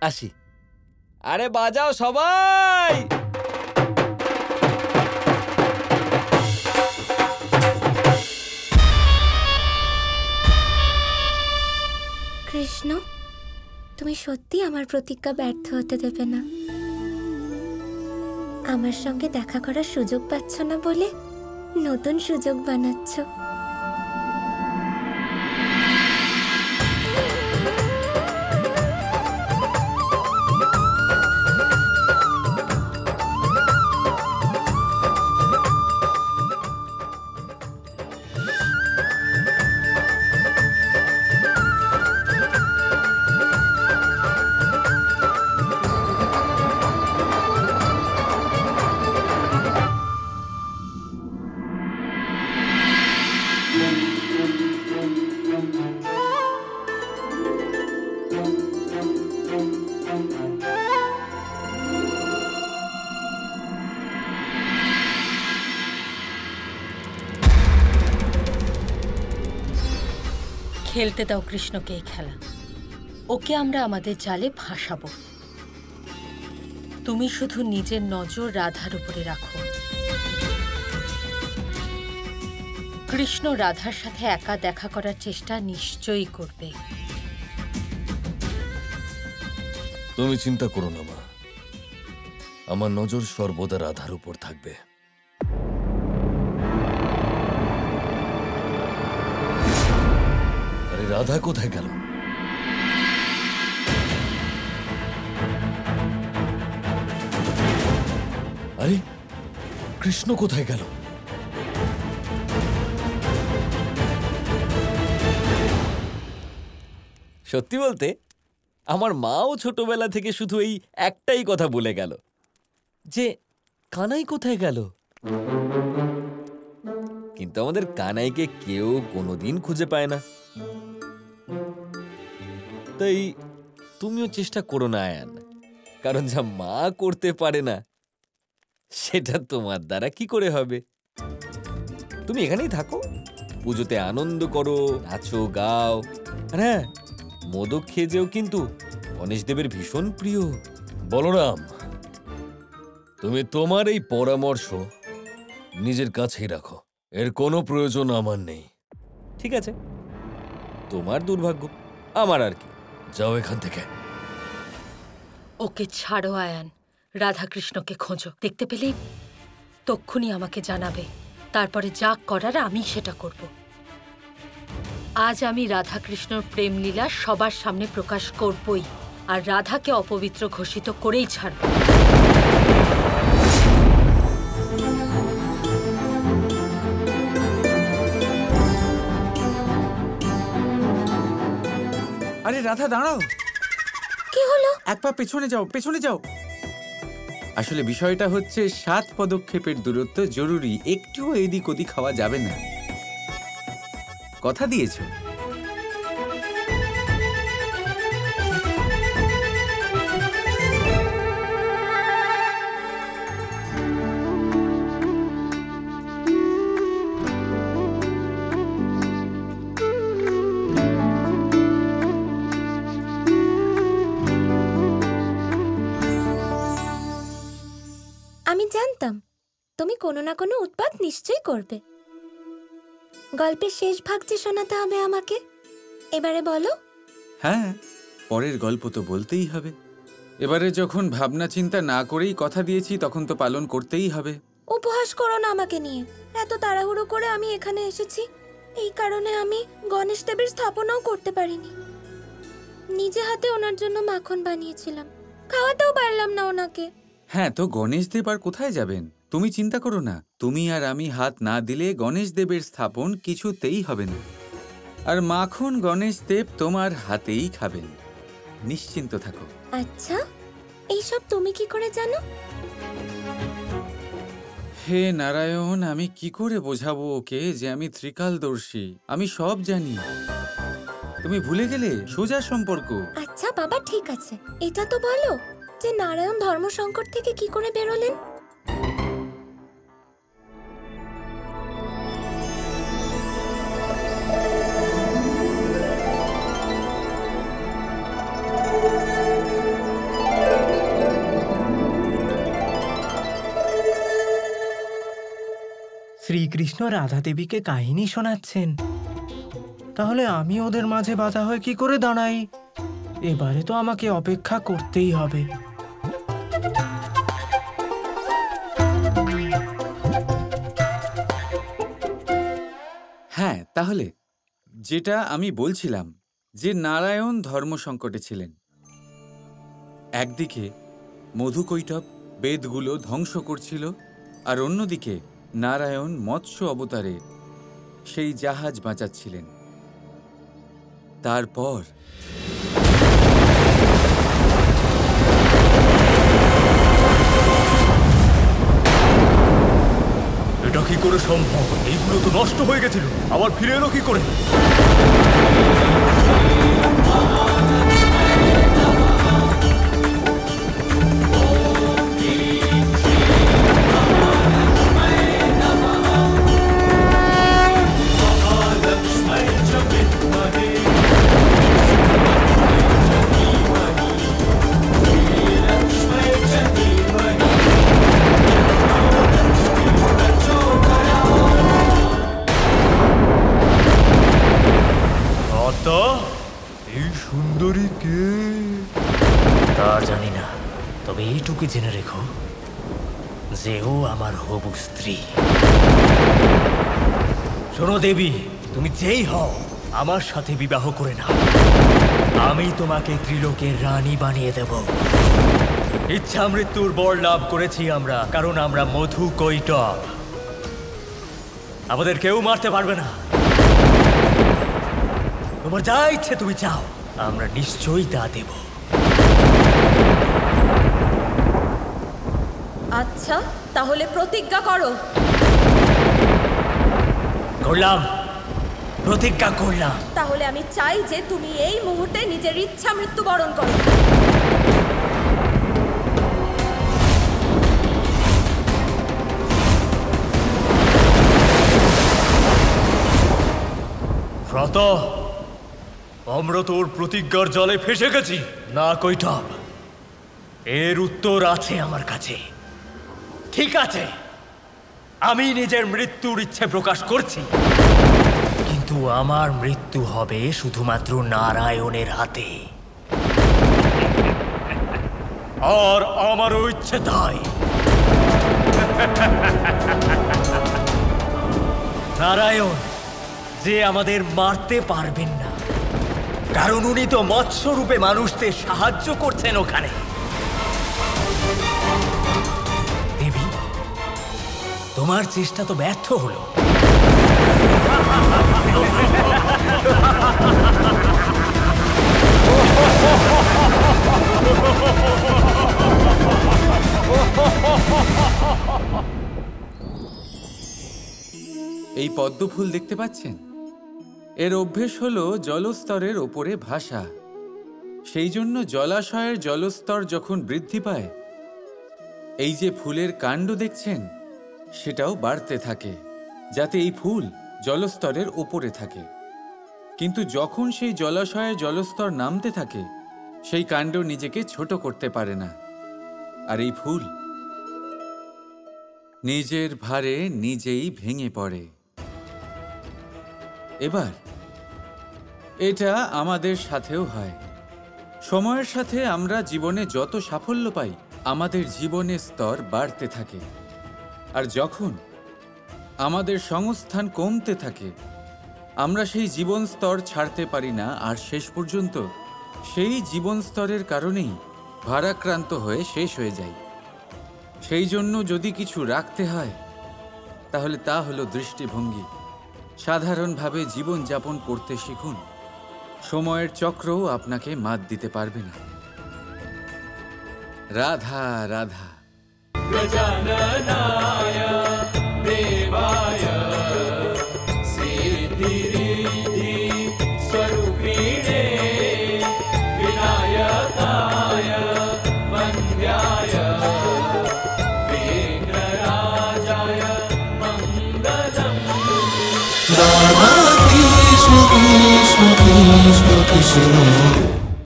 আসি। আরে বাজাও সবাই। কৃষ্ণ, তুমি সত্যি আমার প্রতিজ্ঞা ব্যর্থ হতে দেবে না। আমার সঙ্গে দেখা করার সুযোগ পাচ্ছ না বলে নতুন সুযোগ বানাচ্ছ। খেলতে দাও কৃষ্ণকে এই খেলা। ওকে আমরা আমাদের জালে ফাঁসাবো। তুমি শুধু নিজের নজর রাধার উপরে রাখো। কৃষ্ণ রাধার সাথে একা দেখা করার চেষ্টা নিশ্চয়ই করবে। তুমি চিন্তা করো না মা, আমার নজর সর্বদা রাধার উপর থাকবে। আরে রাধা কোথায় গেল? আরে কৃষ্ণ কোথায় গেল? সত্যি বলতে আমার মাও ছোটবেলা থেকে শুধু এই একটাই কথা বলে গেল যে কানাই কোথায় গেল। কিন্তু আমাদের কানাইকে কেউ কোনোদিন খুঁজে পায় না। তাই তুমিও চেষ্টা করো না আয়ান, কারণ যা মা করতে পারে না সেটা তোমার দ্বারা কি করে হবে। তুমি এখানেই থাকো, পুজোতে আনন্দ করো, নাচো গাও। হ্যাঁ, মোদক খেয়ে যেও, কিন্তু গণেশ দেবের ভীষণ প্রিয়। বলরাম, তুমি তোমার এই পরামর্শ নিজের কাছেই রাখো, এর কোনো প্রয়োজন আমার নেই। ঠিক আছে, তোমার দুর্ভাগ্য, আমার আর কি। যাও এখান থেকে। ওকে ছাড়ো আয়ান, রাধাকৃষ্ণকে খোঁজো। দেখতে পেলেই তক্ষুনি আমাকে জানাবে, তারপরে যা করার আমি সেটা করব। আজ আমি রাধাকৃষ্ণর প্রেমলীলা সবার সামনে প্রকাশ করবই, আর রাধাকে অপবিত্র ঘোষিত করেই ছাড়ব। আরে রাধা দাঁড়াও। কি হলো? এক পা পেছনে যাও, পেছনে যাও। আসলে বিষয়টা হচ্ছে 7 পদক্ষেপের দূরত্ব জরুরি, একটুও এদিক ওদিক খাওয়া যাবে না। কথা দিয়েছো? আমি জানতাম তুমি কোনো না কোনো উৎপাত নিশ্চয়ই করবে। গল্পের শেষ ভাগ যে শোনাতে হবে আমাকে, এবারে বলো। হ্যাঁ, পরের গল্প তো বলতেই হবে। এবারে যখন ভাবনা চিন্তা না করেই কথা দিয়েছি, তখন তো পালন করতেই হবে। উপহাস করো না আমাকে নিয়ে। এত তাড়াহুড়ো করে আমি এখানে এসেছি, এই কারণে আমি গণেশ দেবের স্থাপনাও করতে পারিনি। নিজে হাতে ওনার জন্য মাখন বানিয়েছিলাম, খাওয়াতেও পারলাম না ওনাকে। হ্যাঁ, তো গণেশ দেব আর কোথায় যাবেন? তুমি চিন্তা করো না, তুমি আর আমি হাত না দিলে গণেশ দেবের স্থাপন কিছুতেই হবে না। আর মাখন গণেশ দেব তোমার হাতেই খাবেন, নিশ্চিন্ত থাকো। আচ্ছা, এইসব তুমি কি করে জানো? হে নারায়ণ, আমি কি করে বোঝাবো ওকে যে আমি ত্রিকালদর্শী? আমি সব জানি। তুমি ভুলে গেলে সোজা সম্পর্ক। আচ্ছা বাবা, ঠিক আছে, এটা তো বলো যে নারায়ণ ধর্ম সংকট থেকে কি করে বেরোলেন? শ্রীকৃষ্ণ রাধা দেবীকে কাহিনী শোনাচ্ছেন, তাহলে আমি ওদের মাঝে বাধা হয়ে কি করে দাঁড়াই? এবারে তো আমাকে অপেক্ষা করতেই হবে। হ্যাঁ, তাহলে যেটা আমি বলছিলাম যে নারায়ণ ধর্ম সংকটে ছিলেন। একদিকে মধুকৈটব বেদগুলো ধ্বংস করছিল, আর অন্যদিকে নারায়ণ মৎস্য অবতারে সেই জাহাজ বাঁচাচ্ছিলেন। তারপর এটা কি করে সম্ভব? এইগুলো তো নষ্ট হয়ে গেছিল, আবার ফিরে এলো কি করে? এই সুন্দরী কে তা জানি না, তবে এইটুকু জেনে রেখো যে ও আমার হবু স্ত্রী। শোনো দেবী, তুমি যেই হও আমার সাথে বিবাহ করে নাও, আমি তোমাকে ত্রিলোকের রানী বানিয়ে দেব। ইচ্ছা মৃত্যুর বর লাভ করেছি আমরা, কারণ আমরা মধু কৈটব। আমাদের কেউ মারতে পারবে না। তোমার যা ইচ্ছে তুমি চাও, আমরা নিশ্চয়ই তা দেব। আচ্ছা, তাহলে প্রতিজ্ঞা করো। করলাম, প্রতিজ্ঞা করলাম। তাহলে আমি চাই যে তুমি এই মুহূর্তে নিজের ইচ্ছা মৃত্যুবরণ করো। ব্রত, আমরা তোর প্রতিজ্ঞার জলে ফেসে গেছি না কৈটব। এর উত্তর আছে আমার কাছে। ঠিক আছে, আমি নিজের মৃত্যুর ইচ্ছে প্রকাশ করছি, কিন্তু আমার মৃত্যু হবে শুধুমাত্র নারায়ণের হাতে। আর আমারও ইচ্ছে তাই। নারায়ণ যে আমাদের মারতে পারবেন না, কারণ উনি তো মৎস্য রূপে মানুষদের সাহায্য করছেন ওখানে। দেবী, তোমার চেষ্টা তো ব্যর্থ হলো। এই পদ্ম ফুল দেখতে পাচ্ছেন? এর অভ্যেস হলো জলস্তরের ওপরে ভাসা। সেই জন্য জলাশয়ের জলস্তর যখন বৃদ্ধি পায়, এই যে ফুলের কাণ্ড দেখছেন সেটাও বাড়তে থাকে, যাতে এই ফুল জলস্তরের ওপরে থাকে। কিন্তু যখন সেই জলাশয়ের জলস্তর নামতে থাকে, সেই কাণ্ড নিজেকে ছোট করতে পারে না, আর এই ফুল নিজের ভারে নিজেই ভেঙে পড়ে। এবার এটা আমাদের সাথেও হয়। সময়ের সাথে আমরা জীবনে যত সাফল্য পাই, আমাদের জীবনের স্তর বাড়তে থাকে, আর যখন আমাদের সংস্থান কমতে থাকে, আমরা সেই জীবন স্তর ছাড়তে পারি না, আর শেষ পর্যন্ত সেই জীবন স্তরের কারণেই ভারাক্রান্ত হয়ে শেষ হয়ে যাই। সেই জন্য যদি কিছু রাখতে হয়, তাহলে তা হলো দৃষ্টিভঙ্গি। সাধারণভাবে জীবনযাপন করতে শিখুন। সময়ের চক্রও আপনাকে মাত দিতে পারবে না। রাধা রাধা। গজাননায় দেবায় সিদ্ধিরিদ্ধি স্বরূপিণে বিনায়কায় বന്ദ്যায় বিঘ্নরাজায় মঙ্গলম। রাধা কৃষ্ণ কৃষ্ণ কৃষ্ণ কৃষ্ণ